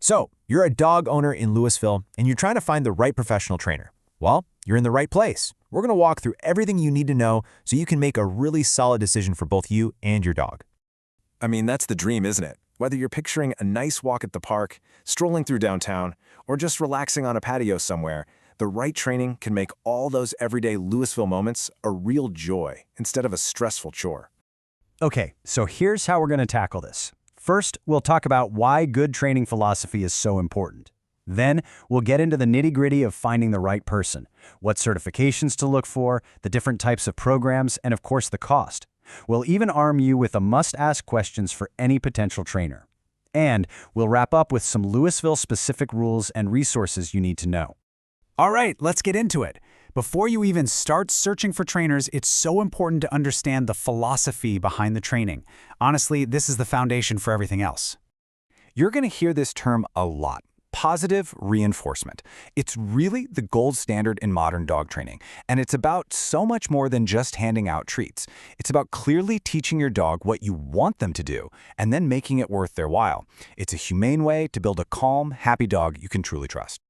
So, you're a dog owner in Lewisville, and you're trying to find the right professional trainer. Well, you're in the right place. We're going to walk through everything you need to know so you can make a really solid decision for both you and your dog. I mean, that's the dream, isn't it? Whether you're picturing a nice walk at the park, strolling through downtown, or just relaxing on a patio somewhere, the right training can make all those everyday Lewisville moments a real joy instead of a stressful chore. Okay, so here's how we're going to tackle this. First, we'll talk about why good training philosophy is so important. Then, we'll get into the nitty-gritty of finding the right person, what certifications to look for, the different types of programs, and of course the cost. We'll even arm you with a must-ask questions for any potential trainer. And we'll wrap up with some Lewisville-specific rules and resources you need to know. All right, let's get into it. Before you even start searching for trainers, it's so important to understand the philosophy behind the training. Honestly, this is the foundation for everything else. You're going to hear this term a lot. Positive reinforcement. It's really the gold standard in modern dog training, and it's about so much more than just handing out treats. It's about clearly teaching your dog what you want them to do, and then making it worth their while. It's a humane way to build a calm, happy dog you can truly trust.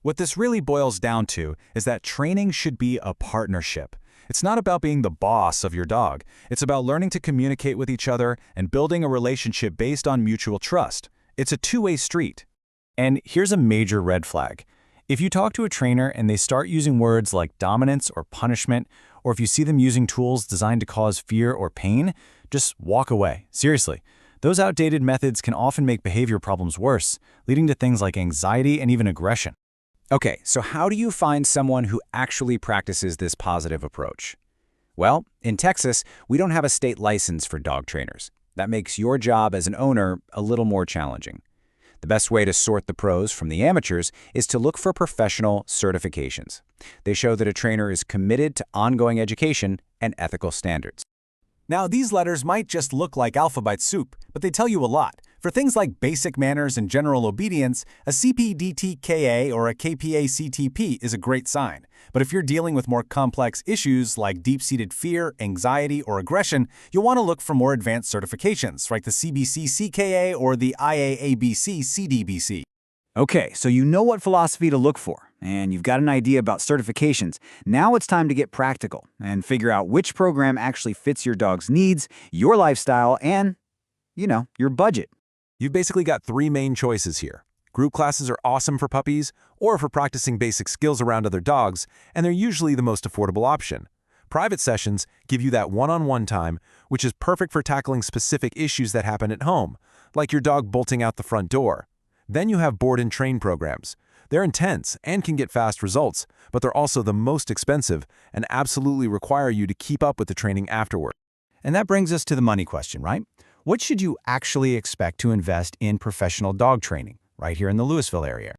What this really boils down to is that training should be a partnership. It's not about being the boss of your dog. It's about learning to communicate with each other and building a relationship based on mutual trust. It's a two-way street. And here's a major red flag. If you talk to a trainer and they start using words like dominance or punishment, or if you see them using tools designed to cause fear or pain, just walk away. Seriously. Those outdated methods can often make behavior problems worse, leading to things like anxiety and even aggression. Okay, so how do you find someone who actually practices this positive approach? Well, in Texas, we don't have a state license for dog trainers. That makes your job as an owner a little more challenging. The best way to sort the pros from the amateurs is to look for professional certifications. They show that a trainer is committed to ongoing education and ethical standards. Now, these letters might just look like alphabet soup, but they tell you a lot. For things like basic manners and general obedience, a CPDTKA or a KPA-CTP is a great sign. But if you're dealing with more complex issues like deep-seated fear, anxiety, or aggression, you'll want to look for more advanced certifications like the CBC-CKA or the IAABC-CDBC. Okay, so you know what philosophy to look for, and you've got an idea about certifications. Now it's time to get practical and figure out which program actually fits your dog's needs, your lifestyle, and, your budget. You've basically got three main choices here. Group classes are awesome for puppies or for practicing basic skills around other dogs, and they're usually the most affordable option. Private sessions give you that one-on-one time, which is perfect for tackling specific issues that happen at home, like your dog bolting out the front door. Then you have board and train programs. They're intense and can get fast results, but they're also the most expensive and absolutely require you to keep up with the training afterward. And that brings us to the money question, right? What should you actually expect to invest in professional dog training right here in the Lewisville area?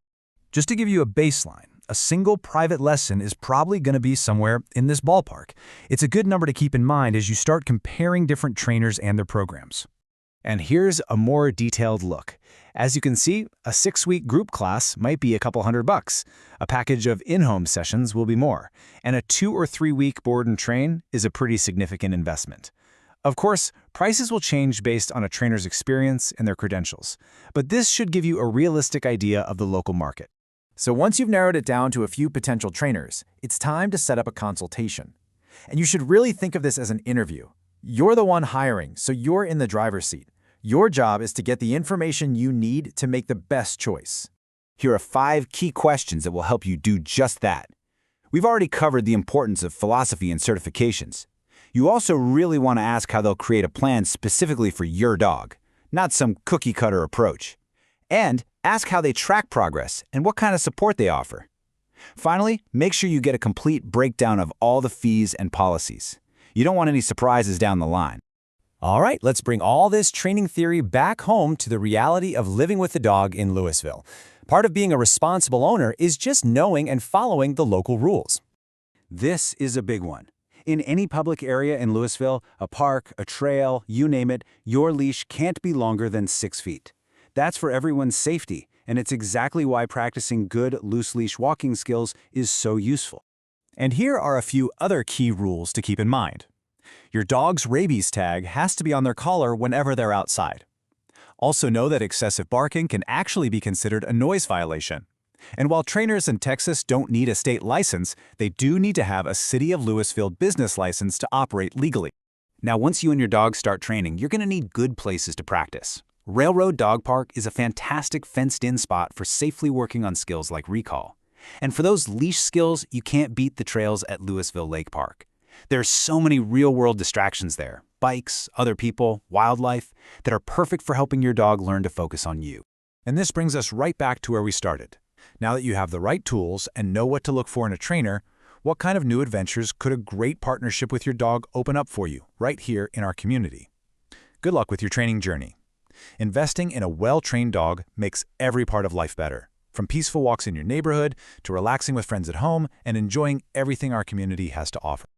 Just to give you a baseline, a single private lesson is probably going to be somewhere in this ballpark. It's a good number to keep in mind as you start comparing different trainers and their programs. And here's a more detailed look. As you can see, a 6-week group class might be a couple $100. A package of in-home sessions will be more. And a 2- or 3-week board and train is a pretty significant investment. Of course, prices will change based on a trainer's experience and their credentials. But this should give you a realistic idea of the local market. So once you've narrowed it down to a few potential trainers, it's time to set up a consultation. And you should really think of this as an interview. You're the one hiring, so you're in the driver's seat. Your job is to get the information you need to make the best choice. Here are 5 key questions that will help you do just that. We've already covered the importance of philosophy and certifications. You also really want to ask how they'll create a plan specifically for your dog, not some cookie-cutter approach. And ask how they track progress and what kind of support they offer. Finally, make sure you get a complete breakdown of all the fees and policies. You don't want any surprises down the line. All right, let's bring all this training theory back home to the reality of living with the dog in Lewisville. Part of being a responsible owner is just knowing and following the local rules. This is a big one. In any public area in Lewisville, a park, a trail, you name it, your leash can't be longer than 6 feet. That's for everyone's safety, and it's exactly why practicing good loose leash walking skills is so useful. And here are a few other key rules to keep in mind. Your dog's rabies tag has to be on their collar whenever they're outside. Also know that excessive barking can actually be considered a noise violation. And while trainers in Texas don't need a state license, they do need to have a City of Lewisville business license to operate legally. Now, once you and your dog start training, you're going to need good places to practice. Railroad Dog Park is a fantastic fenced-in spot for safely working on skills like recall. And for those leash skills, you can't beat the trails at Lewisville Lake Park. There are so many real-world distractions there, bikes, other people, wildlife, that are perfect for helping your dog learn to focus on you. And this brings us right back to where we started. Now that you have the right tools and know what to look for in a trainer, what kind of new adventures could a great partnership with your dog open up for you right here in our community? Good luck with your training journey. Investing in a well-trained dog makes every part of life better, from peaceful walks in your neighborhood to relaxing with friends at home and enjoying everything our community has to offer.